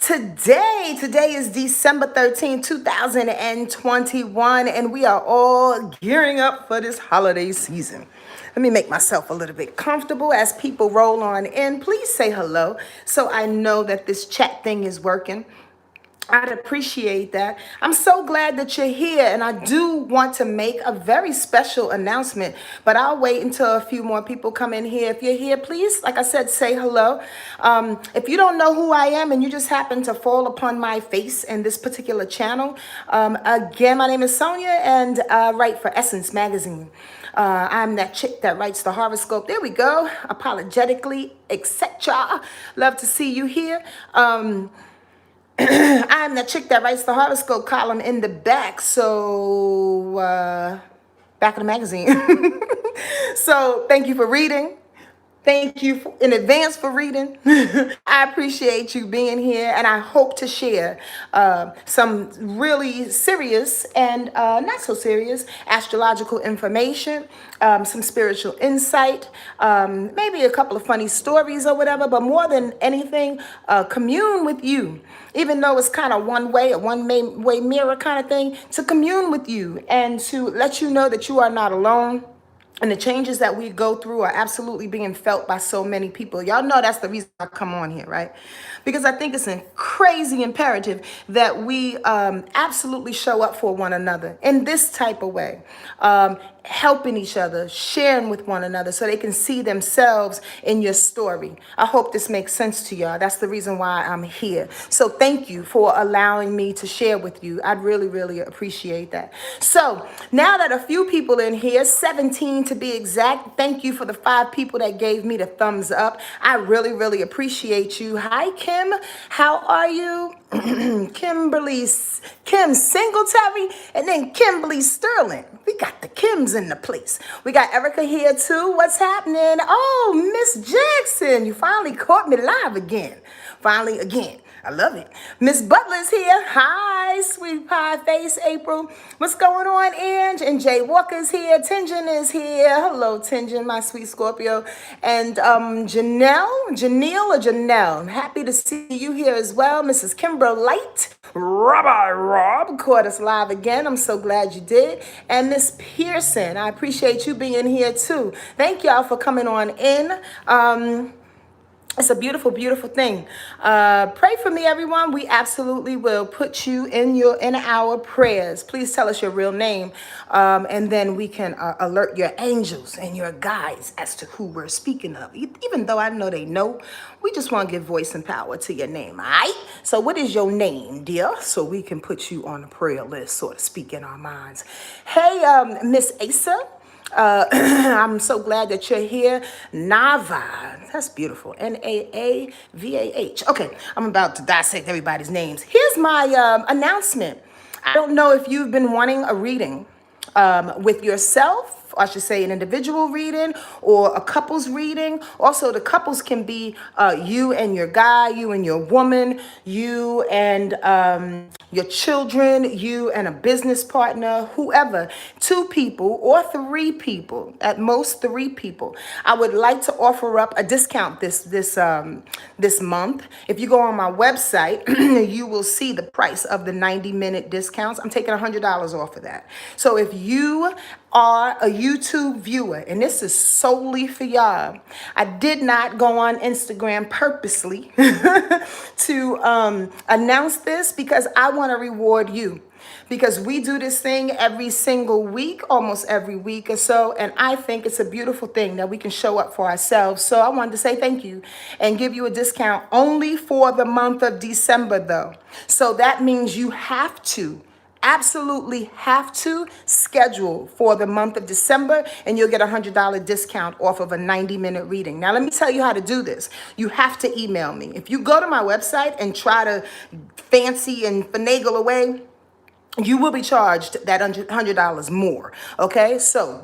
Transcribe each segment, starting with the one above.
Today is December 13th, 2021, and we are all gearing up for this holiday season. Let me make myself a little bit comfortable as people roll on in. Please say hello so I know that this chat thing is working. I'd appreciate that. I'm so glad that you're here, and I do want to make a very special announcement, but I'll wait until a few more people come in here. If you're here, please, like I said, say hello. If you don't know who I am and you just happen to fall upon my face in this particular channel, again, my name is Sonia, and I write for Essence Magazine. I'm that chick that writes the horoscope. There we go. Apologetically, etc. Love to see you here. I'm the chick that writes the horoscope column in the back. So, back of the magazine. So, thank you for reading. Thank you in advance for reading. I appreciate you being here, and I hope to share some really serious and not so serious astrological information, some spiritual insight, maybe a couple of funny stories or whatever, but more than anything, commune with you. Even though it's kind of a one-way mirror kind of thing, to commune with you and to let you know that you are not alone. And the changes that we go through are absolutely being felt by so many people. Y'all know that's the reason I come on here, right? Because I think it's a crazy imperative that we absolutely show up for one another in this type of way. Helping each other, sharing with one another so they can see themselves in your story. I hope this makes sense to y'all. That's the reason why I'm here. So thank you for allowing me to share with you. I'd really, really appreciate that. So now that a few people in here, 17 to be exact, thank you for the 5 people that gave me the thumbs up. I really, really appreciate you. Hi, Kim. How are you? Kim Singletary, and then Kimberly Sterling. We got the Kims in the place. We got Erica here too. What's happening? Oh, Miss Jackson, you finally caught me live again. Finally again. I love it. Miss Butler's here. Hi, sweet pie face April. What's going on, Ange? And Jay Walker's here. Tinjin is here. Hello, Tinjin, my sweet Scorpio. And Janelle. I'm happy to see you here as well. Mrs. Kimber Light. Rob caught us live again. I'm so glad you did. And Miss Pearson, I appreciate you being here too. Thank y'all for coming on in. It's a beautiful, beautiful thing. Pray for me, everyone. We absolutely will put you in our prayers. Please tell us your real name, and then we can alert your angels and your guides as to who we're speaking of. Even though I know they know, we just want to give voice and power to your name, all right? So what is your name, dear? So we can put you on the prayer list, so to speak, in our minds. Hey, Miss Asa. I'm so glad that you're here. Nava. That's beautiful. Naavah. Okay, I'm about to dissect everybody's names. Here's my announcement. I don't know if you've been wanting a reading with yourself. I should say an individual reading or a couple's reading. Also, the couples can be you and your guy, you and your woman, you and your children, you and a business partner, whoever, 2 people or 3 people, at most 3 people. I would like to offer up a discount this month. If you go on my website, you will see the price of the 90-minute discounts. I'm taking $100 off of that. So if you are a YouTube viewer, and this is solely for y'all, I did not go on Instagram purposely to announce this because I want to reward you. Because we do this thing every single week, almost every week or so, and I think it's a beautiful thing that we can show up for ourselves. So I wanted to say thank you and give you a discount only for the month of December, though. So that means you have to absolutely have to schedule for the month of December, and you'll get a $100 discount off of a 90-minute reading. Now, let me tell you how to do this. You have to email me. If you go to my website and try to fancy and finagle away, you will be charged that $100 more. Okay, so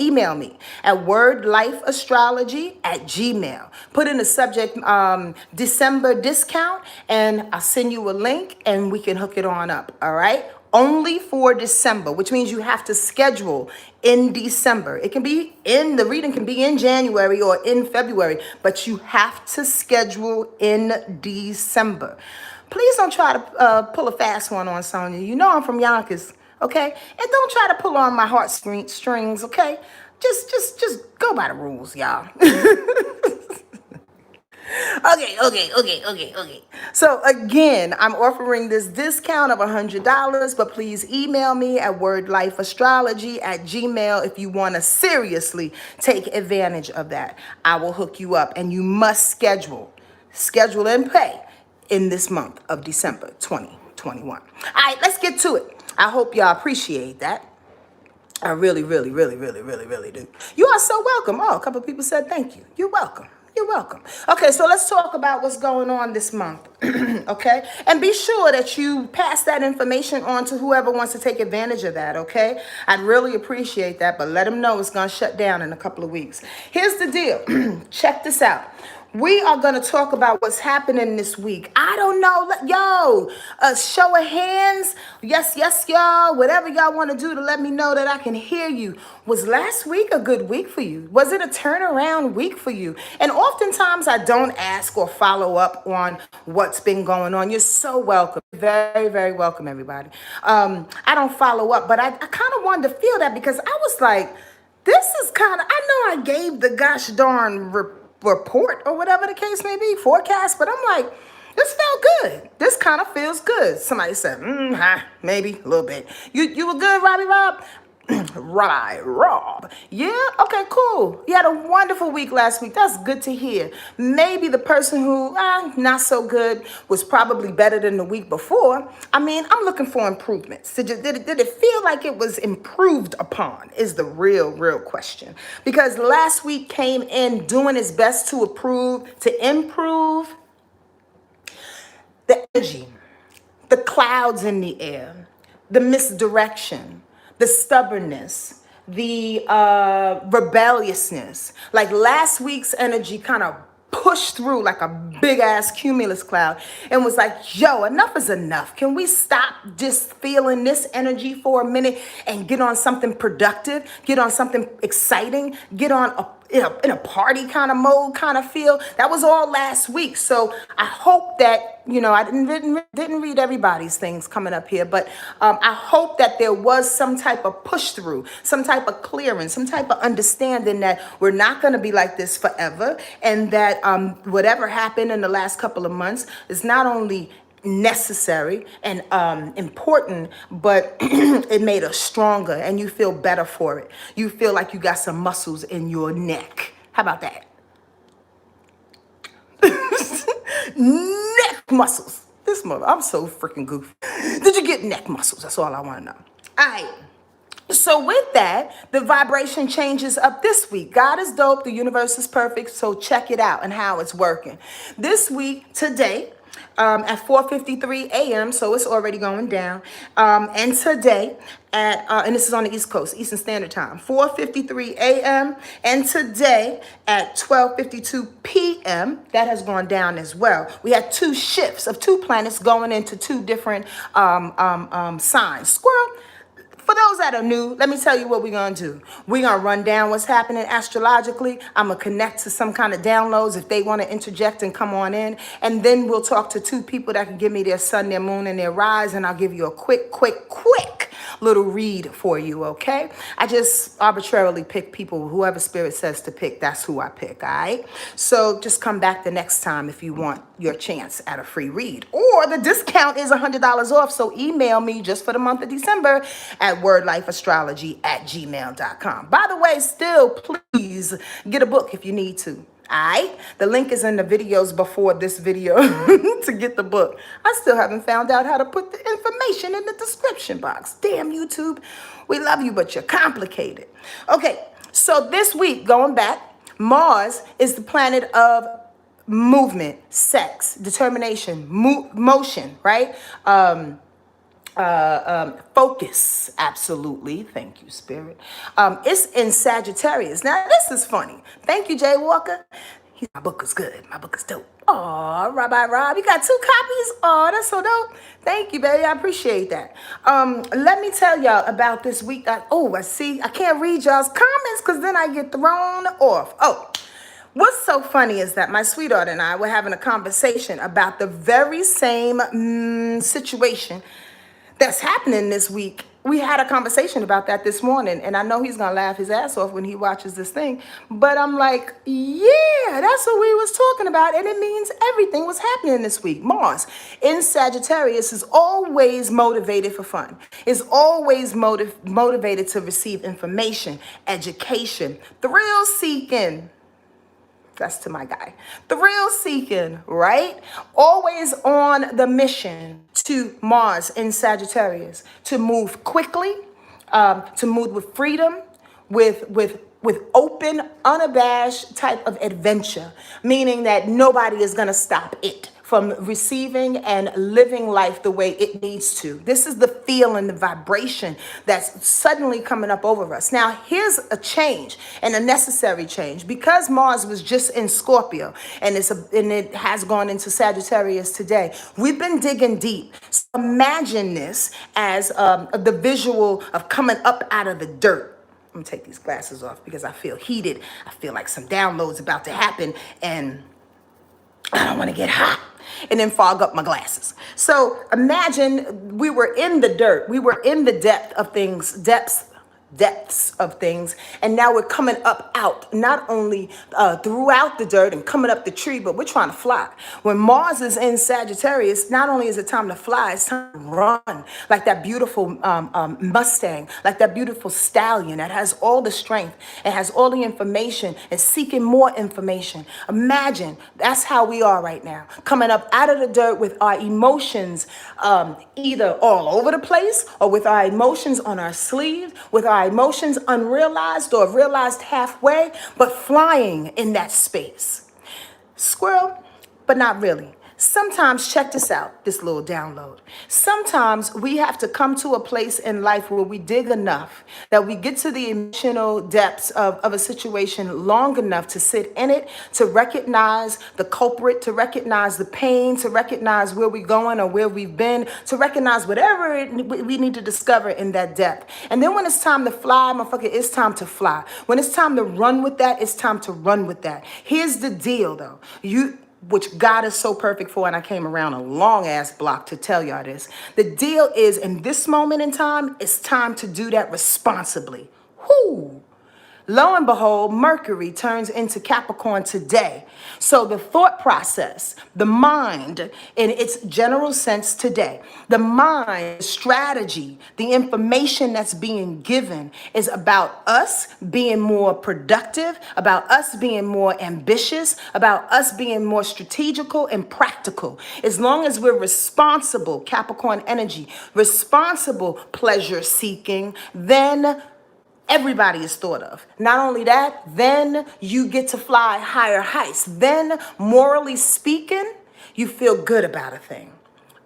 email me at wordlifeastrology@gmail. Put in the subject December discount, and I'll send you a link and we can hook it on up. All right, only for December, which means you have to schedule in December. The reading can be in January or in February, but you have to schedule in December. Please don't try to pull a fast one on Sonya. You know I'm from Yonkers, okay? And don't try to pull on my heartstrings, okay? Just go by the rules, y'all. Okay. So again, I'm offering this discount of $100, but please email me at wordlifeastrology@gmail if you want to seriously take advantage of that. I will hook you up, and you must schedule and pay in this month of December 2021. All right, let's get to it. I hope y'all appreciate that. I really, really, really, really, really, really do. You are so welcome. Oh, a couple of people said thank you. You're welcome. You're welcome. Okay, so let's talk about what's going on this month. Okay? And be sure that you pass that information on to whoever wants to take advantage of that, okay? I'd really appreciate that, but let them know it's going to shut down in a couple of weeks. Here's the deal. Check this out. We are going to talk about what's happening this week. I don't know. A show of hands. Yes, y'all. Whatever y'all want to do to let me know that I can hear you. Was last week a good week for you? Was it a turnaround week for you? And oftentimes I don't ask or follow up on what's been going on. You're so welcome. Very, very welcome, everybody. I don't follow up, but I kind of wanted to feel that because I was like, this is kind of, I know I gave the gosh darn report or whatever the case may be, forecast, but I'm like, this felt good. This kind of feels good. Somebody said, maybe a little bit. You were good, Robbie Rob? Rob. Yeah? Okay, cool. You had a wonderful week last week. That's good to hear. Maybe the person who, not so good, was probably better than the week before. I mean, I'm looking for improvements. Did it feel like it was improved upon is the real question. Because last week came in doing its best to improve the energy, the clouds in the air, the misdirection, the stubbornness, the rebelliousness. Like last week's energy kind of pushed through like a big ass cumulus cloud and was like, yo, enough is enough. Can we stop just feeling this energy for a minute and get on something productive, get on something exciting, get on in a party kind of mode kind of feel? That was all last week. So I hope that, I didn't read everybody's things coming up here, but I hope that there was some type of push through, some type of clearance, some type of understanding that we're not going to be like this forever, and that whatever happened in the last couple of months is not only necessary and important, but it made us stronger, and you feel better for it. You feel like you got some muscles in your neck. How about that? Neck muscles. I'm so freaking goofy. Did you get neck muscles? That's all I want to know. All right. So with that, the vibration changes up this week. God is dope. The universe is perfect. So check it out and how it's working. This week, today, at 4:53 a.m., so it's already going down. And today and this is on the East Coast, Eastern Standard Time, 4:53 a.m. And today at 12:52 p.m., that has gone down as well. We had two shifts of two planets going into two different signs. Squirrel. For those that are new, let me tell you what we're going to do. We're going to run down what's happening astrologically. I'm going to connect to some kind of downloads if they want to interject and come on in. And then we'll talk to two people that can give me their sun, their moon, and their rise. And I'll give you a quick little read for you, okay? I just arbitrarily pick people. Whoever spirit says to pick, that's who I pick, all right? So just come back the next time if you want your chance at a free read. Or the discount is $100 off, so email me just for the month of December at wordlifeastrology@gmail.com. By the way, still, please get a book if you need to. All right, the link is in the videos before this video to get the book. I still haven't found out how to put the information in the description box. Damn YouTube, we love you, but you're complicated. Okay, so this week, going back, Mars is the planet of movement, sex, determination, motion, right? Focus, absolutely. Thank you, Spirit. It's in Sagittarius. Now, this is funny. Thank you, Jay Walker. My book is good. My book is dope. Oh, Rabbi Rob, you got 2 copies? Oh, that's so dope. Thank you, baby. I appreciate that. Let me tell y'all about this week. I see. I can't read y'all's comments because then I get thrown off. Oh, what's so funny is that my sweetheart and I were having a conversation about the very same situation that's happening this week. We had a conversation about that this morning, and I know he's gonna laugh his ass off when he watches this thing. But I'm like, yeah, that's what we was talking about, and it means everything was happening this week. Mars in Sagittarius is always motivated for fun. Is always motivated to receive information, education, thrill seeking. That's to my guy. Thrill seeking, right? Always on the mission to Mars in Sagittarius to move quickly, to move with freedom, with open, unabashed type of adventure, meaning that nobody is gonna stop it from receiving and living life the way it needs to. This is the feel and the vibration that's suddenly coming up over us. Now, here's a change and a necessary change. Because Mars was just in Scorpio and it has gone into Sagittarius today, we've been digging deep. So imagine this as the visual of coming up out of the dirt. I'm gonna take these glasses off because I feel heated. I feel like some downloads about to happen and I don't want to get hot and then fog up my glasses. So imagine we were in the dirt. We were in the depths of things, and now we're coming up out, not only throughout the dirt and coming up the tree, but we're trying to fly. When Mars is in Sagittarius, not only is it time to fly, it's time to run, like that beautiful Mustang, like that beautiful stallion that has all the strength and has all the information and seeking more information. Imagine that's how we are right now, coming up out of the dirt with our emotions either all over the place or with our emotions on our sleeve, with our emotions unrealized or realized halfway, but flying in that space. Squirrel, but not really. Sometimes, check this out, this little download. Sometimes we have to come to a place in life where we dig enough that we get to the emotional depths of a situation long enough to sit in it, to recognize the culprit, to recognize the pain, to recognize where we're going or where we've been, to recognize whatever we need to discover in that depth. And then when it's time to fly, motherfucker, it's time to fly. When it's time to run with that, it's time to run with that. Here's the deal, though. Which God is so perfect for, and I came around a long ass block to tell y'all this. The deal is, in this moment in time, it's time to do that responsibly. Whoo! Lo and behold, Mercury turns into Capricorn today. So the thought process, the mind in its general sense today, the mind, strategy, the information that's being given is about us being more productive, about us being more ambitious, about us being more strategical and practical. As long as we're responsible, Capricorn energy, responsible pleasure seeking, then everybody is thought of. Not only that, then you get to fly higher heights. Then, morally speaking, you feel good about a thing.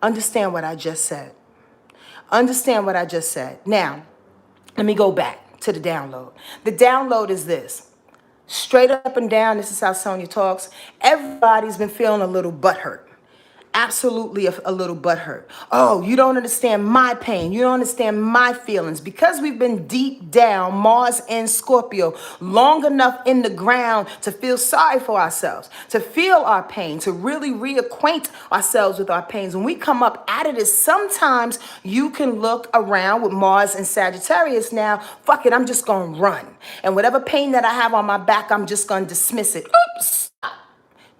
Understand what I just said. Understand what I just said. Now, let me go back to the download. The download is this. Straight up and down, this is how Sonia talks. Everybody's been feeling a little butthurt. Absolutely a little butthurt. Oh, you don't understand my pain. You don't understand my feelings. Because we've been deep down, Mars and Scorpio, long enough in the ground to feel sorry for ourselves, to feel our pain, to really reacquaint ourselves with our pains. When we come up out of this, sometimes you can look around with Mars and Sagittarius now, fuck it, I'm just going to run. And whatever pain that I have on my back, I'm just going to dismiss it. Oops.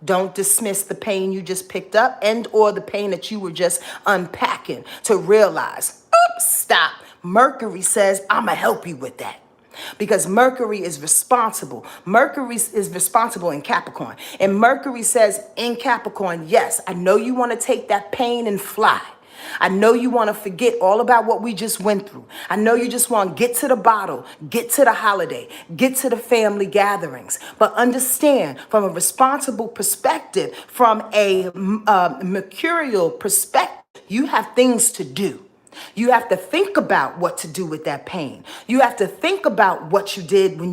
Don't dismiss the pain you just picked up and or the pain that you were just unpacking to realize, oops, stop. Mercury says, I'm going to help you with that. Because Mercury is responsible. Mercury is responsible in Capricorn. And Mercury says in Capricorn, yes, I know you want to take that pain and fly. I know you want to forget all about what we just went through. I know you just want to get to the bottle, get to the holiday, get to the family gatherings. But understand, from a responsible perspective, from a mercurial perspective, you have things to do. You have to think about what to do with that pain. You have to think about what you did when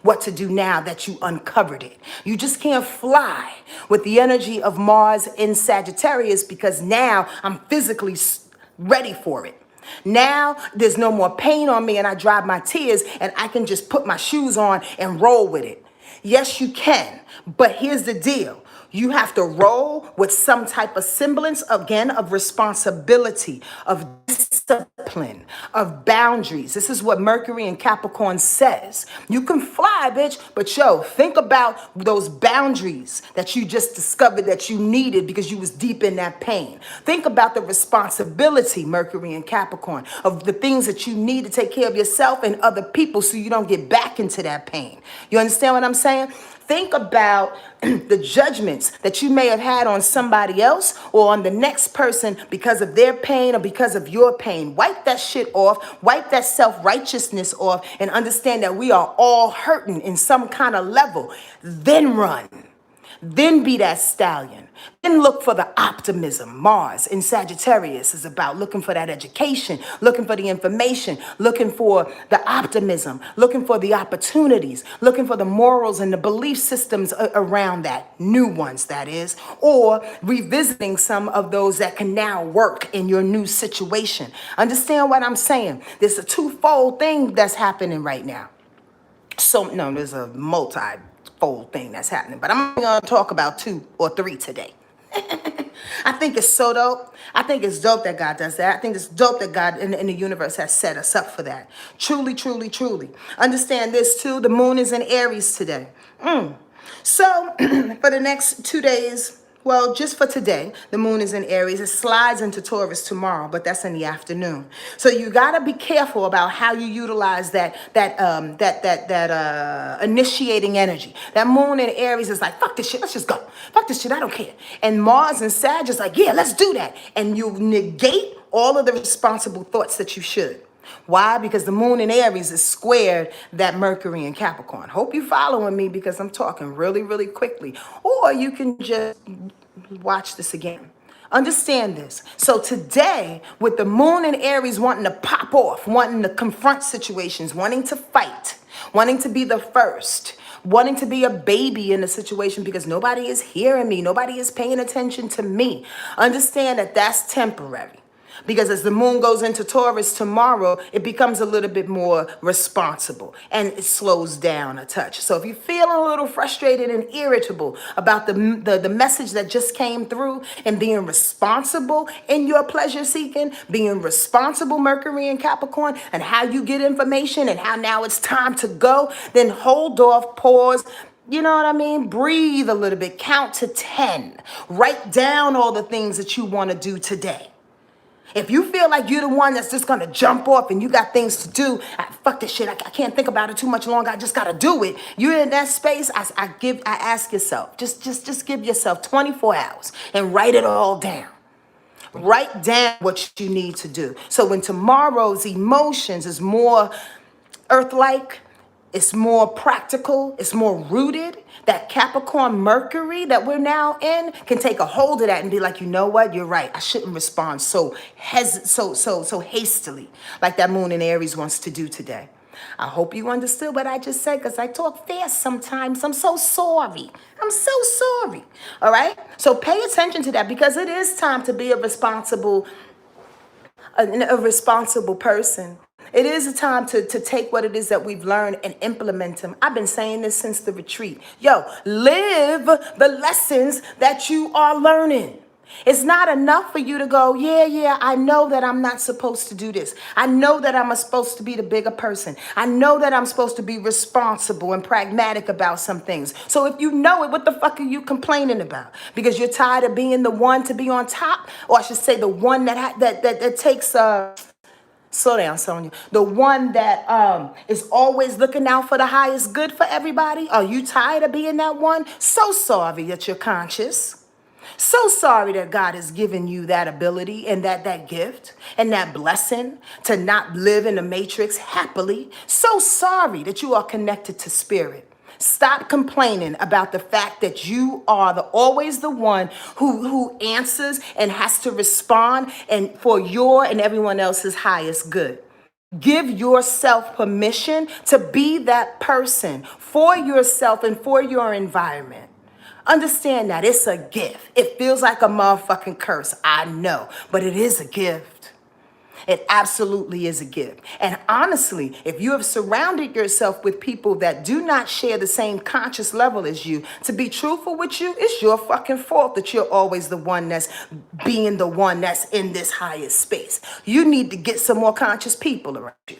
what to do now that you uncovered it. You just can't fly with the energy of Mars in Sagittarius because now I'm physically ready for it. Now there's no more pain on me and I dry my tears and I can just put my shoes on and roll with it. Yes, you can. But here's the deal. You have to roll with some type of semblance, again, of responsibility, of discipline, of boundaries. This is what Mercury in Capricorn says. You can fly, bitch, but yo, think about those boundaries that you just discovered that you needed because you was deep in that pain. Think about the responsibility, Mercury in Capricorn, of the things that you need to take care of yourself and other people so you don't get back into that pain. You understand what I'm saying? Think about the judgments that you may have had on somebody else or on the next person because of their pain or because of your pain. Wipe that shit off. Wipe that self-righteousness off and understand that we are all hurting in some kind of level. Then run. Then be that stallion. Then look for the optimism. Mars in Sagittarius is about looking for that education, looking for the information, looking for the optimism, looking for the opportunities, looking for the morals and the belief systems around that, new ones that is, or revisiting some of those that can now work in your new situation. Understand what I'm saying? There's a twofold thing that's happening right now. So, no, there's a multi-fold thing that's happening, but I'm going to talk about 2 or 3 today. I think it's so dope. I think it's dope that God does that. I think it's dope that God in the universe has set us up for that. Truly, truly, truly. Understand this too. The moon is in Aries today. So for the next 2 days, well, just for today, the moon is in Aries. It slides into Taurus tomorrow, but that's in the afternoon. So you gotta be careful about how you utilize that initiating energy. That moon in Aries is like, fuck this shit, let's just go. Fuck this shit, I don't care. And Mars and Sag is like, yeah, let's do that. And you negate all of the responsible thoughts that you should. Why? Because the moon in Aries is squared that Mercury in Capricorn. Hope you following me because I'm talking really, really quickly. Or you can just watch this again. Understand this. So today, with the moon in Aries wanting to pop off, wanting to confront situations, wanting to fight, wanting to be the first, wanting to be a baby in a situation because nobody is hearing me, nobody is paying attention to me. Understand that that's temporary. Because as the moon goes into Taurus tomorrow, it becomes a little bit more responsible and it slows down a touch. So if you're feeling a little frustrated and irritable about the message that just came through and being responsible in your pleasure seeking, being responsible, Mercury in Capricorn, and how you get information and how now it's time to go, then hold off, pause. You know what I mean? Breathe a little bit, count to 10. Write down all the things that you want to do today. If you feel like you're the one that's just gonna jump off and you got things to do, fuck this shit, I can't think about it too much longer, I just gotta do it. You're in that space, I ask yourself, just give yourself 24 hours and write it all down. Write down what you need to do. So when tomorrow's emotions is more earth-like, it's more practical, it's more rooted. That Capricorn Mercury that we're now in can take a hold of that and be like, you know what, you're right. I shouldn't respond so hastily like that moon in Aries wants to do today. I hope you understood what I just said because I talk fast sometimes. I'm so sorry. I'm so sorry. All right? So pay attention to that because it is time to be a responsible person. It is a time to take what it is that we've learned and implement them. I've been saying this since the retreat. Yo, live the lessons that you are learning. It's not enough for you to go, yeah, I know that I'm not supposed to do this. I know that I'm supposed to be the bigger person. I know that I'm supposed to be responsible and pragmatic about some things. So if you know it, what the fuck are you complaining about? Because you're tired of being the one to be on top? Or I should say the one that takes... Slow down, Sonia. The one that is always looking out for the highest good for everybody. Are you tired of being that one? So sorry that you're conscious. So sorry that God has given you that ability and that gift and that blessing to not live in the matrix happily. So sorry that you are connected to spirit. Stop complaining about the fact that you are always the one who answers and has to respond and for your and everyone else's highest good. Give yourself permission to be that person for yourself and for your environment. Understand that it's a gift. It feels like a motherfucking curse, I know, but it is a gift. It absolutely is a gift. And honestly, if you have surrounded yourself with people that do not share the same conscious level as you, to be truthful with you, it's your fucking fault that you're always the one that's being the one that's in this highest space. You need to get some more conscious people around you.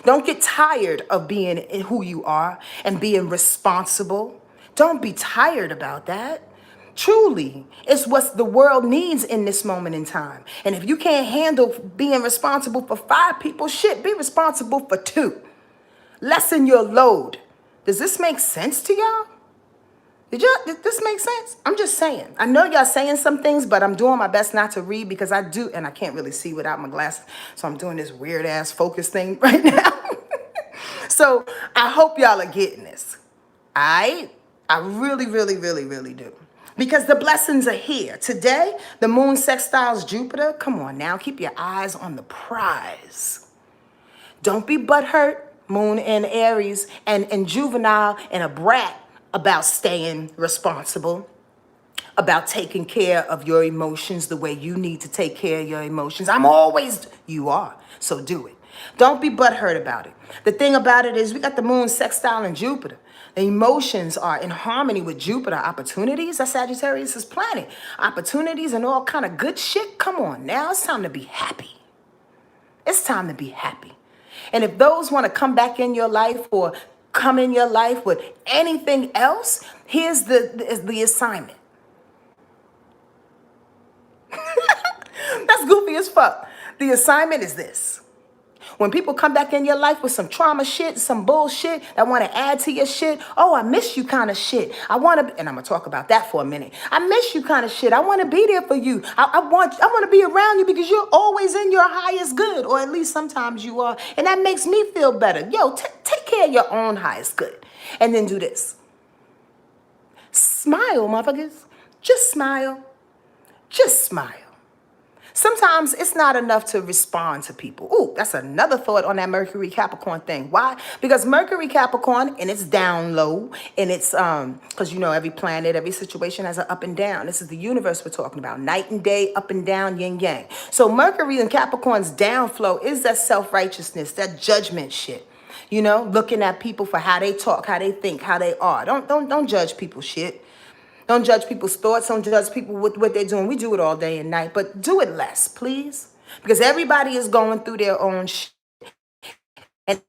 Don't get tired of being who you are and being responsible. Don't be tired about that. Truly, it's what the world needs in this moment in time. And if you can't handle being responsible for 5 people, shit, be responsible for 2. Lessen your load. Does this make sense to y'all? Did this make sense? I'm just saying. I know y'all saying some things, but I'm doing my best not to read because I do, and I can't really see without my glasses. So I'm doing this weird ass focus thing right now. So I hope y'all are getting this. I really, really, really, really do. Because the blessings are here. Today, the moon sextiles Jupiter. Come on now, keep your eyes on the prize. Don't be butthurt, moon in Aries, and juvenile and a brat about staying responsible, about taking care of your emotions the way you need to take care of your emotions. You are, so do it. Don't be butthurt about it. The thing about it is we got the moon sextile in Jupiter. The emotions are in harmony with Jupiter. Opportunities, that's Sagittarius' planet. Opportunities and all kind of good shit. Come on now, it's time to be happy. It's time to be happy. And if those want to come back in your life or come in your life with anything else, here's the assignment. That's goofy as fuck. The assignment is this. When people come back in your life with some trauma shit, some bullshit that want to add to your shit, oh, I miss you kind of shit. And I'm going to talk about that for a minute. I miss you kind of shit. I want to be there for you. I want to be around you because you're always in your highest good, or at least sometimes you are. And that makes me feel better. Yo, take care of your own highest good. And then do this. Smile, motherfuckers. Just smile. Just smile. Sometimes it's not enough to respond to people. Ooh, that's another thought on that Mercury Capricorn thing. Why? Because Mercury Capricorn, and it's down low, and it's, because you know every planet, every situation has an up and down. This is the universe we're talking about. Night and day, up and down, yin yang. So Mercury and Capricorn's downflow is that self-righteousness, that judgment shit. You know, looking at people for how they talk, how they think, how they are. Don't judge people's shit. Don't judge people's thoughts. Don't judge people with what they're doing. We do it all day and night, but do it less, please. Because everybody is going through their own shit and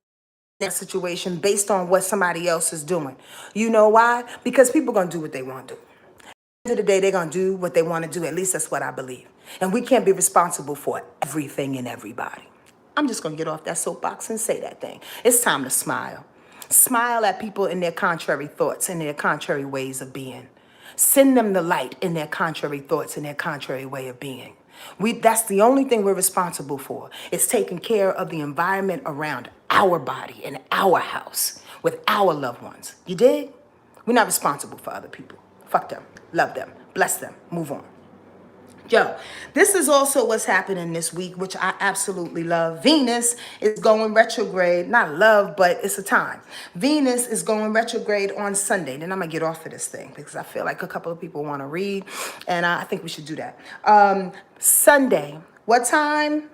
that situation based on what somebody else is doing. You know why? Because people are going to do what they want to do. At the end of the day, they're going to do what they want to do. At least that's what I believe. And we can't be responsible for everything and everybody. I'm just going to get off that soapbox and say that thing. It's time to smile. Smile at people in their contrary thoughts and their contrary ways of being. Send them the light in their contrary thoughts and their contrary way of being. That's the only thing we're responsible for. It's taking care of the environment around our body and our house with our loved ones. You dig? We're not responsible for other people. Fuck them. Love them. Bless them. Move on. Yo, this is also what's happening this week, which I absolutely love. Venus is going retrograde. Not love, but it's a time. Venus is going retrograde on Sunday. Then I'm going to get off of this thing because I feel like a couple of people want to read, and I think we should do that. Sunday. What time?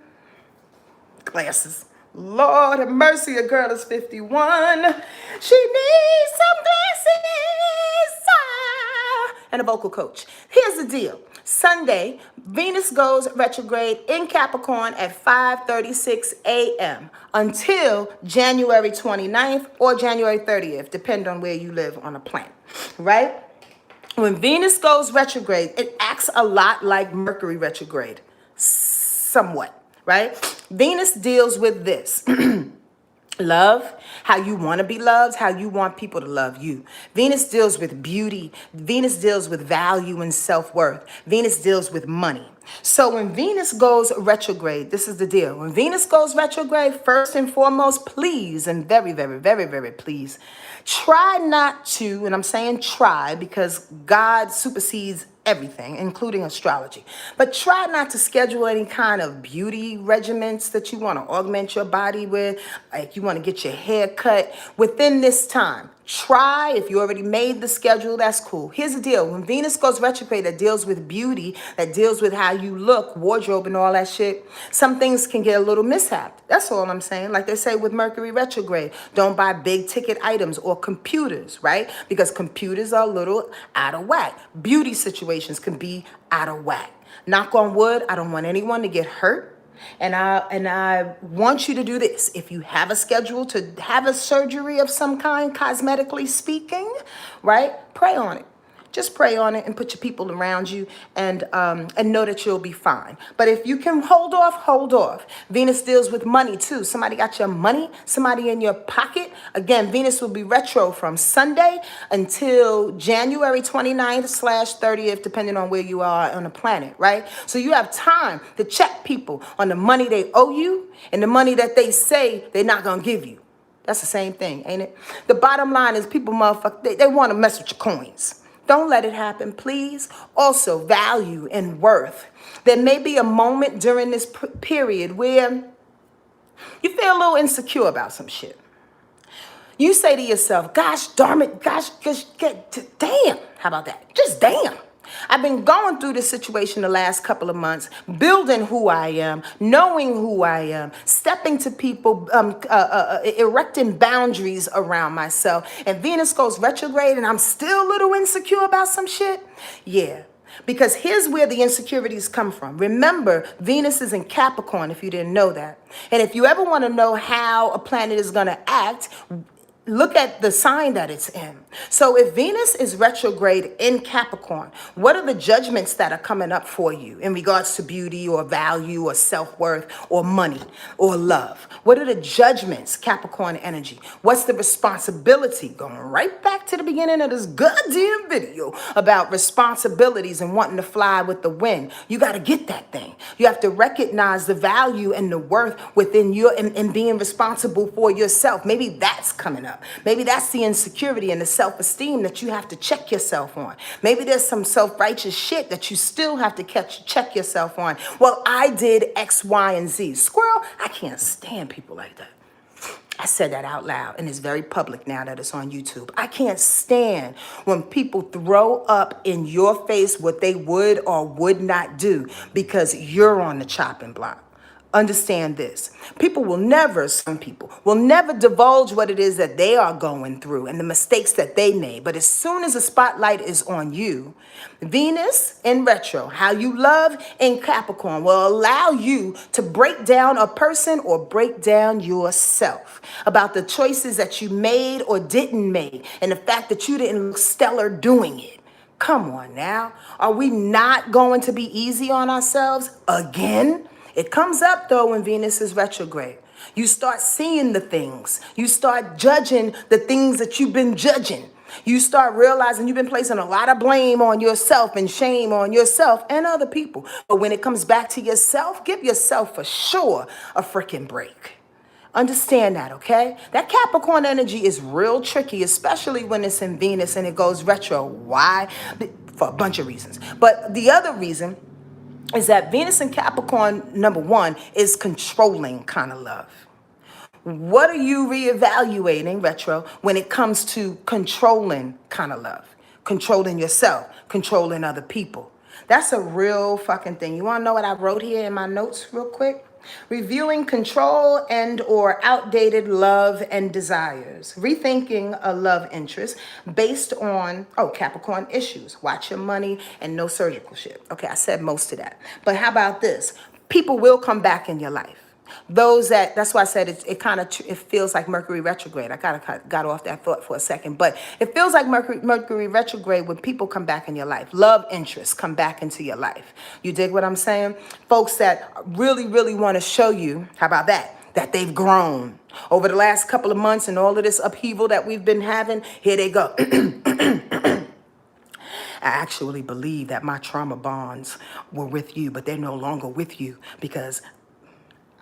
Glasses. Lord have mercy, a girl is 51. She needs some glasses. And a vocal coach. Here's the deal. Sunday, Venus goes retrograde in Capricorn at 5:36 a.m. until January 29th or January 30th, depending on where you live on the planet, right? When Venus goes retrograde, it acts a lot like Mercury retrograde, somewhat, right? Venus deals with this. love, how you want to be loved, how you want people to love you. Venus deals with beauty. Venus deals with value and self-worth. Venus deals with money. So when Venus goes retrograde, this is the deal. When Venus goes retrograde, first and foremost, please, and very, very, very, very please, try not to, and I'm saying try because God supersedes everything, including astrology. But try not to schedule any kind of beauty regimens that you want to augment your body with, like you want to get your hair cut within this time. Try, if you already made the schedule, that's cool. Here's the deal. When Venus goes retrograde, that deals with beauty, that deals with how you look, wardrobe and all that shit, some things can get a little mishapped. That's all I'm saying. Like they say with Mercury retrograde, don't buy big ticket items or computers, right? Because computers are a little out of whack. Beauty situations can be out of whack. Knock on wood, I don't want anyone to get hurt. And I want you to do this. If you have a schedule to have a surgery of some kind, cosmetically speaking, right? Pray on it. Just pray on it and put your people around you and know that you'll be fine. But if you can hold off, hold off. Venus deals with money too. Somebody got your money, somebody in your pocket. Again, Venus will be retro from Sunday until January 29th/30th, depending on where you are on the planet, right? So you have time to check people on the money they owe you and the money that they say they're not going to give you. That's the same thing, ain't it? The bottom line is people, motherfucker, they want to mess with your coins. Don't let it happen, please. Also, value and worth. There may be a moment during this period where you feel a little insecure about some shit. You say to yourself, gosh darn it, damn. How about that? Just damn. I've been going through this situation the last couple of months, building who I am, knowing who I am, stepping to people, erecting boundaries around myself. And Venus goes retrograde and I'm still a little insecure about some shit. Yeah. Because here's where the insecurities come from. Remember, Venus is in Capricorn, if you didn't know that. And if you ever want to know how a planet is going to act, look at the sign that it's in. So if Venus is retrograde in Capricorn, what are the judgments that are coming up for you in regards to beauty or value or self-worth or money or love? What are the judgments, Capricorn energy? What's the responsibility? Going right back to the beginning of this goddamn video about responsibilities and wanting to fly with the wind. You got to get that thing. You have to recognize the value and the worth within your and being responsible for yourself. Maybe that's coming up. Maybe that's the insecurity and the self-esteem that you have to check yourself on. Maybe there's some self-righteous shit that you still have to check yourself on. Well, I did X, Y, and Z. Squirrel, I can't stand people like that. I said that out loud, and it's very public now that it's on YouTube. I can't stand when people throw up in your face what they would or would not do because you're on the chopping block. Understand this. Some people will never divulge what it is that they are going through and the mistakes that they made. But as soon as the spotlight is on you, Venus in retro, how you love in Capricorn, will allow you to break down a person or break down yourself about the choices that you made or didn't make and the fact that you didn't look stellar doing it. Come on now. Are we not going to be easy on ourselves again? It comes up, though, when Venus is retrograde. You start seeing the things. You start judging the things that you've been judging. You start realizing you've been placing a lot of blame on yourself and shame on yourself and other people. But when it comes back to yourself, give yourself for sure a freaking break. Understand that, okay? That Capricorn energy is real tricky, especially when it's in Venus and it goes retro. Why? For a bunch of reasons. But the other reason is that Venus in Capricorn, number one, is controlling kind of love. What are you reevaluating, retro, when it comes to controlling kind of love? Controlling yourself, controlling other people. That's a real fucking thing. You want to know what I wrote here in my notes real quick? Reviewing control and or outdated love and desires. Rethinking a love interest based on, Capricorn issues. Watch your money and no surgical shit. Okay, I said most of that. But how about this? People will come back in your life. That's why I said it feels like Mercury retrograde. I got off that thought for a second, but it feels like Mercury retrograde when people come back in your life. Love interests come back into your life. You dig what I'm saying? Folks that really, really want to show you, how about that? that they've grown. Over the last couple of months and all of this upheaval that we've been having, here they go. I actually believe that my trauma bonds were with you, but they're no longer with you because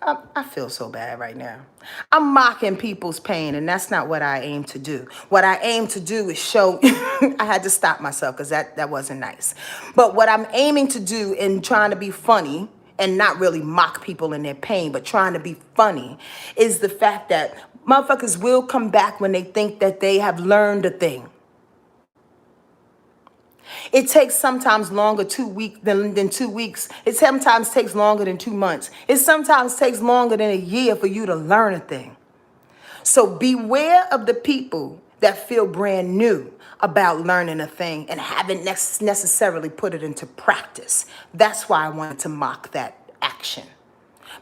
I feel so bad right now. I'm mocking people's pain, and that's not what I aim to do. What I aim to do is show, I had to stop myself because that wasn't nice. But what I'm aiming to do in trying to be funny and not really mock people in their pain, but trying to be funny, is the fact that motherfuckers will come back when they think that they have learned a thing. It takes sometimes longer 2 weeks than 2 weeks. It sometimes takes longer than 2 months. It sometimes takes longer than a year for you to learn a thing. So beware of the people that feel brand new about learning a thing and haven't necessarily put it into practice. That's why I wanted to mock that action.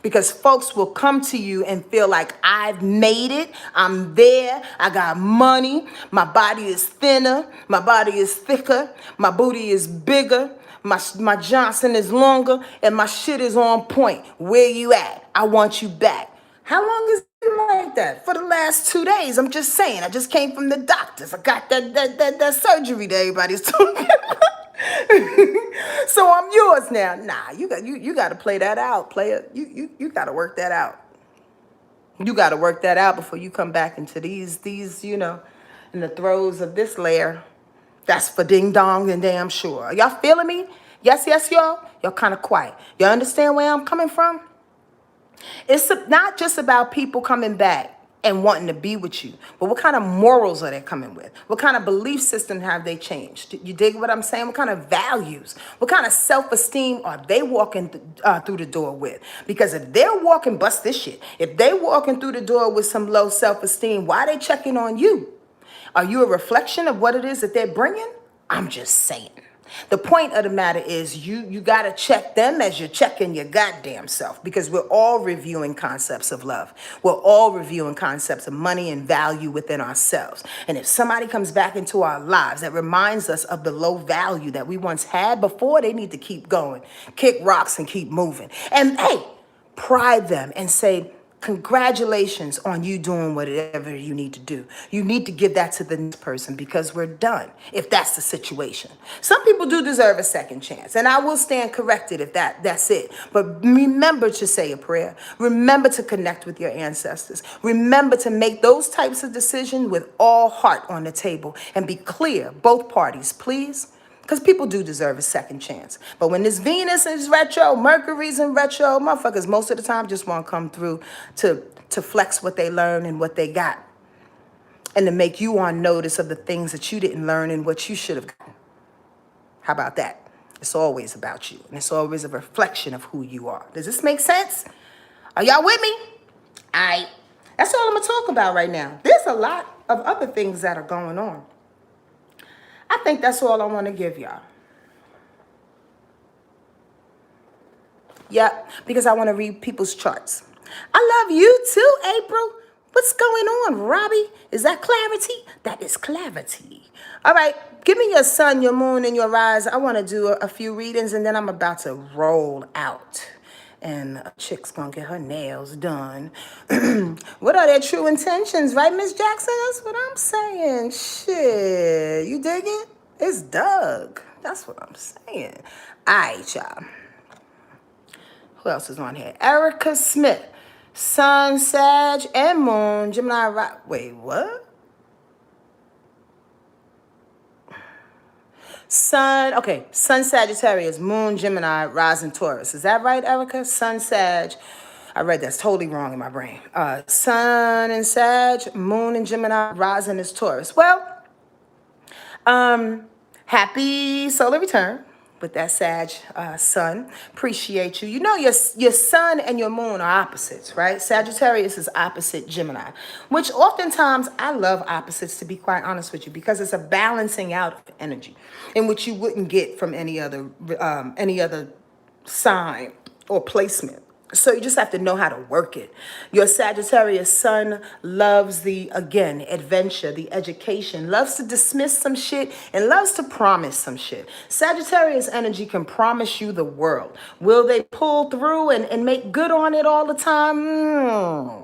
Because folks will come to you and feel like I've made it, I'm there, I got money, my body is thinner, my body is thicker, my booty is bigger, my Johnson is longer, and my shit is on point. Where you at? I want you back. How long is it like that? For the last 2 days. I'm just saying. I just came from the doctors. I got that surgery that everybody's talking about. So I'm yours now. Nah, you got to play that out, player. You got to work that out. You got to work that out before you come back into these in the throes of this layer. That's for ding dong and damn sure. Are y'all feeling me? Yes, y'all. Y'all kind of quiet. Y'all understand where I'm coming from? It's not just about people coming back and wanting to be with you, but what kind of morals are they coming with? What kind of belief system have they changed? You dig what I'm saying? What kind of values? What kind of self-esteem are they walking through the door with? Because if they're walking, bust this shit, if they walking through the door with some low self-esteem, why are they checking on you? Are you a reflection of what it is that they're bringing? I'm just saying. The point of the matter is you got to check them as you're checking your goddamn self, because we're all reviewing concepts of love. We're all reviewing concepts of money and value within ourselves. And if somebody comes back into our lives that reminds us of the low value that we once had before, they need to keep going, kick rocks and keep moving. And hey, pride them and say, congratulations on you doing whatever you need to do. You need to give that to the next person because we're done, if that's the situation. Some people do deserve a second chance, and I will stand corrected if that's it. But remember to say a prayer. Remember to connect with your ancestors. Remember to make those types of decisions with all heart on the table and be clear, both parties, please. Because people do deserve a second chance. But when this Venus is retro, Mercury's in retro, motherfuckers most of the time just want to come through to flex what they learned and what they got. And to make you on notice of the things that you didn't learn and what you should have gotten. How about that? It's always about you. And it's always a reflection of who you are. Does this make sense? Are y'all with me? That's all I'm going to talk about right now. There's a lot of other things that are going on. I think that's all I want to give y'all. Yep, because I want to read people's charts. I love you too, April. What's going on, Robbie? Is that clarity? That is clarity. All right, give me your sun, your moon, and your rise. I want to do a few readings, and then I'm about to roll out. And a chick's gonna get her nails done. What are their true intentions, right, Miss Jackson? That's what I'm saying. Shit, you dig it? It's Doug. That's what I'm saying. All right, y'all. Who else is on here? Erica Smith. Sun, Sag, and Moon. Gemini, wait, what? Sun, okay, Sun Sagittarius, Moon Gemini, Rising Taurus. Is that right, Erica? Sun Sag. I read that's totally wrong in my brain. Sun and Sag, Moon and Gemini, Rising is Taurus. Well, happy solar return with that Sag sun. Appreciate you. You know your sun and your moon are opposites, right? Sagittarius is opposite Gemini, which oftentimes I love opposites, to be quite honest with you, because it's a balancing out of energy in which you wouldn't get from any other sign or placement So you just have to know how to work it. Your Sagittarius sun loves the, again, adventure, the education, loves to dismiss some shit and loves to promise some shit. Sagittarius energy can promise you the world. Will they pull through and make good on it all the time?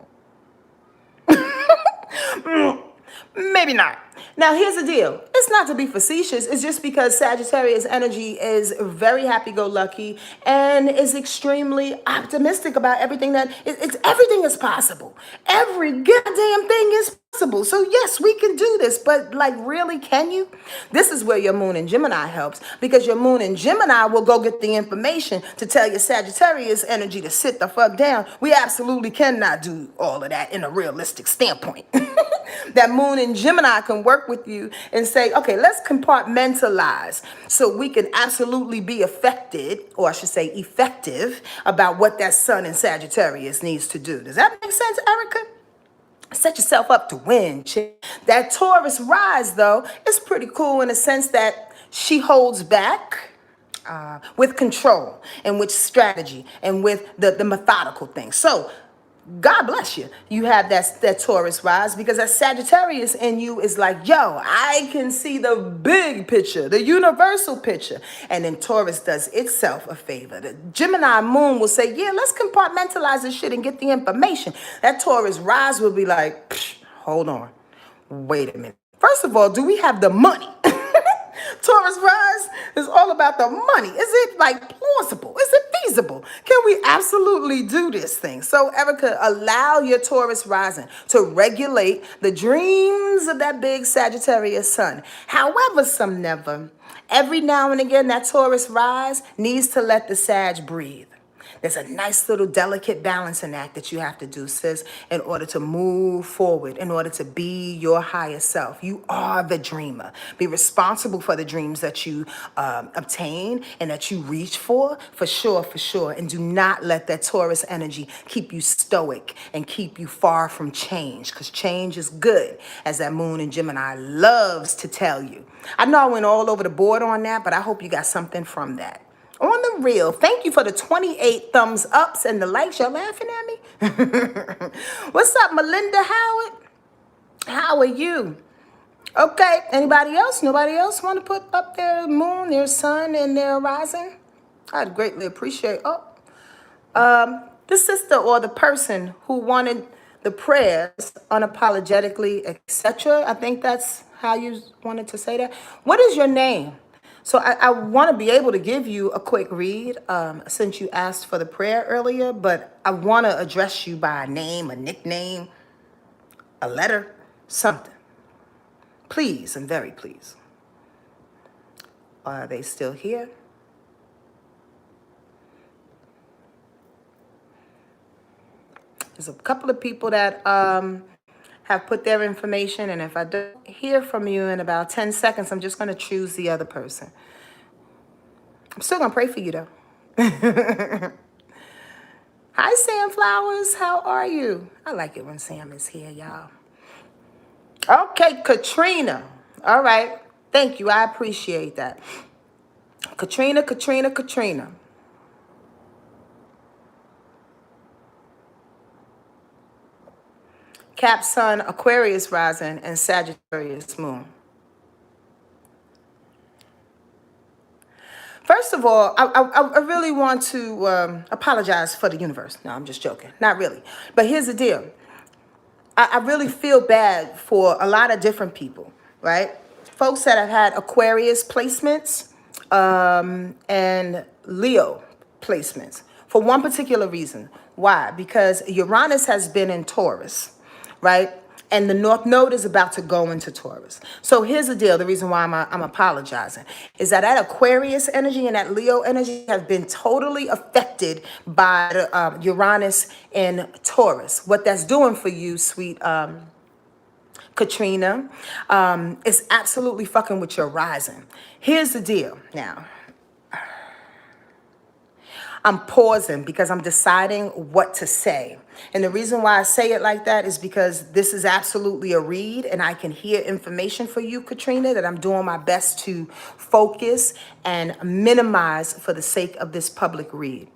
Maybe not. Now, here's the deal. It's not to be facetious. It's just because Sagittarius energy is very happy-go-lucky and is extremely optimistic about everything that it's everything is possible. Every goddamn thing is possible. So yes, we can do this, but like, really, can you? This is where your moon in Gemini helps, because your moon in Gemini will go get the information to tell your Sagittarius energy to sit the fuck down. We absolutely cannot do all of that in a realistic standpoint. That moon in Gemini can work with you and say, okay, let's compartmentalize so we can absolutely be affected, or I should say effective, about what that sun in Sagittarius needs to do. Does that make sense, Erica? Set yourself up to win, chick. That Taurus rise, though, is pretty cool in the sense that she holds back with control and with strategy and with the methodical thing. So God bless you. You have that Taurus rise, because that Sagittarius in you is like, yo, I can see the big picture, the universal picture. And then Taurus does itself a favor. The Gemini moon will say, yeah, let's compartmentalize this shit and get the information. That Taurus rise will be like, hold on, wait a minute. First of all, do we have the money? Taurus rise is all about the money. Is it like plausible? Is it feasible? Can we absolutely do this thing? So Erica, allow your Taurus rising to regulate the dreams of that big Sagittarius sun. However, some never. Every now and again, that Taurus rise needs to let the Sag breathe. There's a nice little delicate balancing act that you have to do, sis, in order to move forward, in order to be your higher self. You are the dreamer. Be responsible for the dreams that you obtain and that you reach for sure, for sure. And do not let that Taurus energy keep you stoic and keep you far from change, because change is good, as that moon in Gemini loves to tell you. I know I went all over the board on that, but I hope you got something from that. On the real, thank you for the 28 thumbs ups and the likes. Y'all laughing at me? What's up, Melinda Howard? How are you? Okay, anybody else? Nobody else want to put up their moon, their sun, and their rising? I'd greatly appreciate. The sister or the person who wanted the prayers unapologetically, etc. I think that's how you wanted to say that. What is your name? So I want to be able to give you a quick read since you asked for the prayer earlier, but I want to address you by a name, a nickname, a letter, something. Please, and very please. Are they still here? There's a couple of people that have put their information, and if I don't hear from you in about 10 seconds, I'm just going to choose the other person. I'm still going to pray for you, though. Hi, Sam Flowers. How are you? I like it when Sam is here, y'all. Okay, Katrina. All right. Thank you. I appreciate that. Katrina. Cap Sun, Aquarius rising, and Sagittarius moon. First of all, I really want to apologize for the universe. No, I'm just joking. Not really. But here's the deal. I really feel bad for a lot of different people, right? Folks that have had Aquarius placements and Leo placements for one particular reason. Why? Because Uranus has been in Taurus, right? And the North Node is about to go into Taurus. So here's the deal. The reason why I'm apologizing is that Aquarius energy and that Leo energy have been totally affected by the, Uranus in Taurus. What that's doing for you, sweet Katrina, is absolutely fucking with your rising. Here's the deal now. I'm pausing because I'm deciding what to say. And the reason why I say it like that is because this is absolutely a read, and I can hear information for you, Katrina, that I'm doing my best to focus and minimize for the sake of this public read.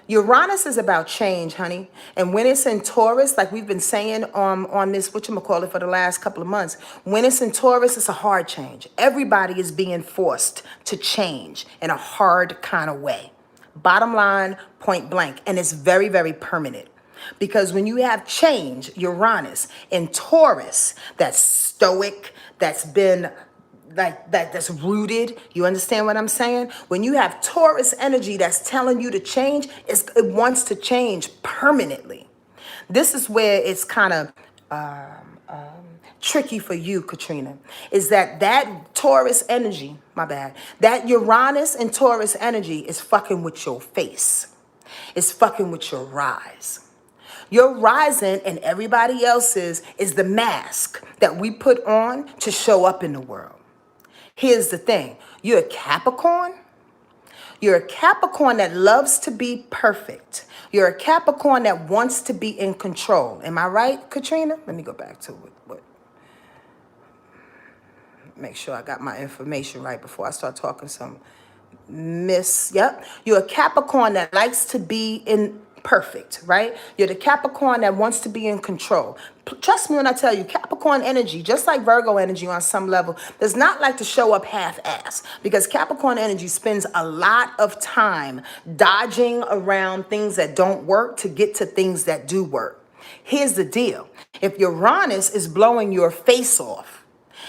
Uranus is about change, honey. And when it's in Taurus, like we've been saying on this, whatchamacallit, for the last couple of months, when it's in Taurus, it's a hard change. Everybody is being forced to change in a hard kind of way. Bottom line, point blank. And it's very, very permanent. Because when you have change, Uranus, in Taurus, that's stoic, that's been that's rooted. You understand what I'm saying? When you have Taurus energy that's telling you to change, it wants to change permanently. This is where it's kind of tricky for you, Katrina, is that Taurus energy, my bad, that Uranus and Taurus energy is fucking with your face. It's fucking with your rise. Your rising and everybody else's is the mask that we put on to show up in the world. Here's the thing. You're a Capricorn. You're a Capricorn that loves to be perfect. You're a Capricorn that wants to be in control. Am I right, Katrina? Let me go back to what make sure I got my information right before I start talking some yep. You're a Capricorn that likes to be in perfect, right? You're the Capricorn that wants to be in control. Trust me when I tell you, Capricorn energy, just like Virgo energy on some level, does not like to show up half-ass, because Capricorn energy spends a lot of time dodging around things that don't work to get to things that do work. Here's the deal. If Uranus is blowing your face off,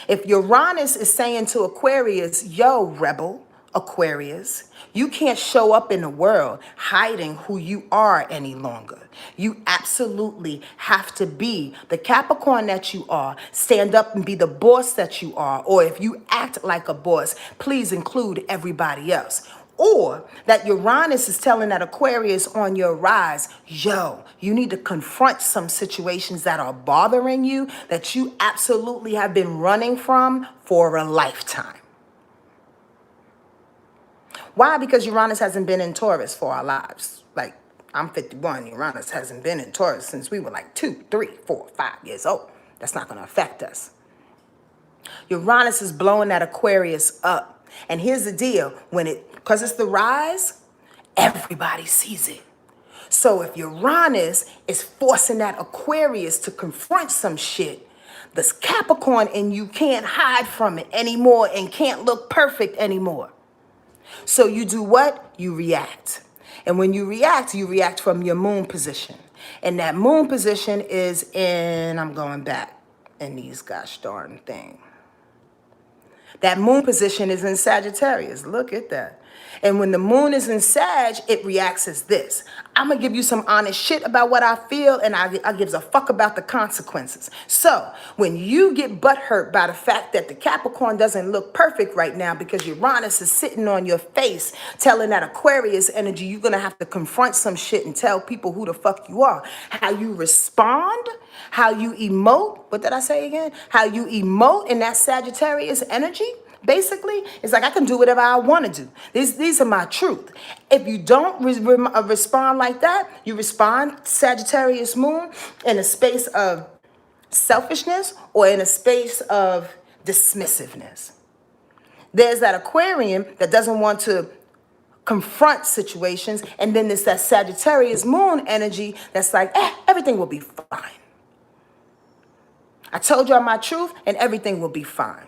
if Uranus is saying to Aquarius, yo, rebel, Aquarius, you can't show up in the world hiding who you are any longer. You absolutely have to be the Capricorn that you are. Stand up and be the boss that you are. Or if you act like a boss, please include everybody else. Or that Uranus is telling that Aquarius on your rise, yo, you need to confront some situations that are bothering you, that you absolutely have been running from for a lifetime. Why? Because Uranus hasn't been in Taurus for our lives. Like, I'm 51. Uranus hasn't been in Taurus since we were like 2, 3, 4, 5 years old. That's not going to affect us. Uranus is blowing that Aquarius up. And here's the deal. Because it's the rise, everybody sees it. So if Uranus is forcing that Aquarius to confront some shit, this Capricorn in you can't hide from it anymore and can't look perfect anymore. So you do what? You react. And when you react from your moon position. And that moon position is I'm going back in these gosh darn thing. That moon position is in Sagittarius. Look at that. And when the moon is in Sag, it reacts as this. I'm going to give you some honest shit about what I feel, and I gives a fuck about the consequences. So when you get butthurt by the fact that the Capricorn doesn't look perfect right now because Uranus is sitting on your face telling that Aquarius energy, you're going to have to confront some shit and tell people who the fuck you are. How you respond, how you emote. What did I say again? How you emote in that Sagittarius energy. Basically, it's like I can do whatever I want to do. These are my truth. If you don't respond like that, you respond Sagittarius moon in a space of selfishness or in a space of dismissiveness. There's that Aquarian that doesn't want to confront situations, and then there's that Sagittarius moon energy that's like, everything will be fine. I told y'all my truth, and everything will be fine.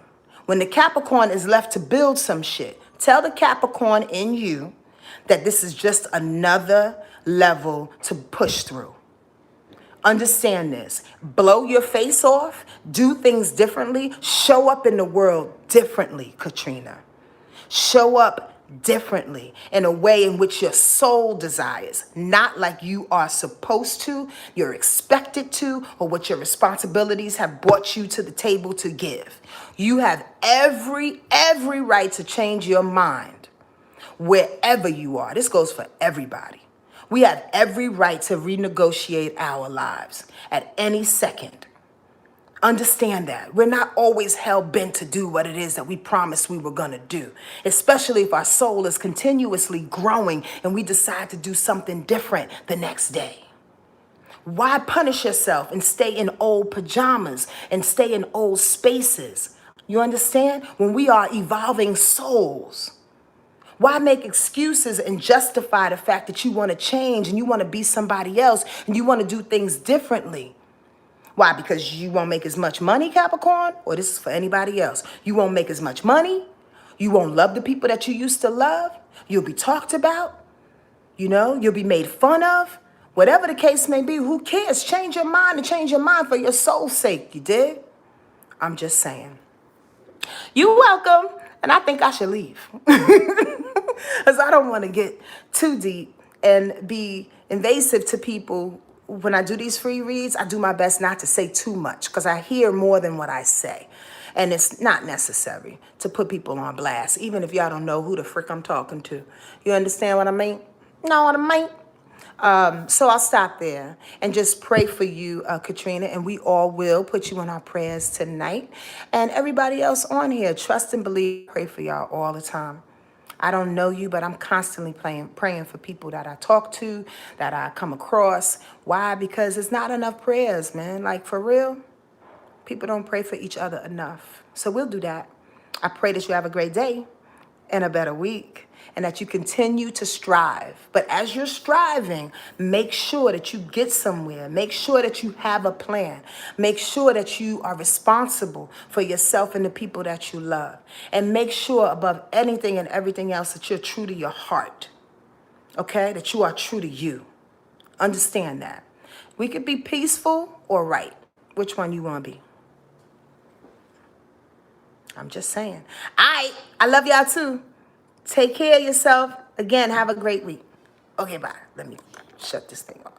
When the Capricorn is left to build some shit, tell the Capricorn in you that this is just another level to push through. Understand this. Blow your face off. Do things differently. Show up in the world differently, Katrina. Show up differently in a way in which your soul desires, not like you are supposed to, you're expected to, or what your responsibilities have brought you to the table to give. You have every right to change your mind wherever you are. This goes for everybody. We have every right to renegotiate our lives at any second. Understand that. We're not always hell-bent to do what it is that we promised we were going to do, especially if our soul is continuously growing and we decide to do something different the next day. Why punish yourself and stay in old pajamas and stay in old spaces? You understand? When we are evolving souls, Why make excuses and justify the fact that you want to change and you want to be somebody else and you want to do things differently? Why? Because you won't make as much money, Capricorn? Or this is for anybody else. You won't make as much money. You won't love the people that you used to love. You'll be talked about. You'll be made fun of. Whatever the case may be, who cares? Change your mind and change your mind for your soul's sake. You did? I'm just saying. You're welcome. And I think I should leave. Because I don't want to get too deep and be invasive to people. When I do these free reads, I do my best not to say too much because I hear more than what I say. And it's not necessary to put people on blast, even if y'all don't know who the frick I'm talking to. You understand what I mean? Know what I mean? So I'll stop there and just pray for you, Katrina, and we all will put you in our prayers tonight. And everybody else on here, trust and believe, pray for y'all all the time. I don't know you, but I'm constantly praying for people that I talk to, that I come across. Why? Because it's not enough prayers, man. Like, for real, people don't pray for each other enough. So we'll do that. I pray that you have a great day and a better week, and that you continue to strive. But as you're striving, make sure that you get somewhere. Make sure that you have a plan. Make sure that you are responsible for yourself and the people that you love. And make sure above anything and everything else that you're true to your heart. Okay? That you are true to you. Understand that. We could be peaceful or right. Which one you want to be? I'm just saying. I love y'all too. Take care of yourself. Again, have a great week. Okay, bye. Let me shut this thing off.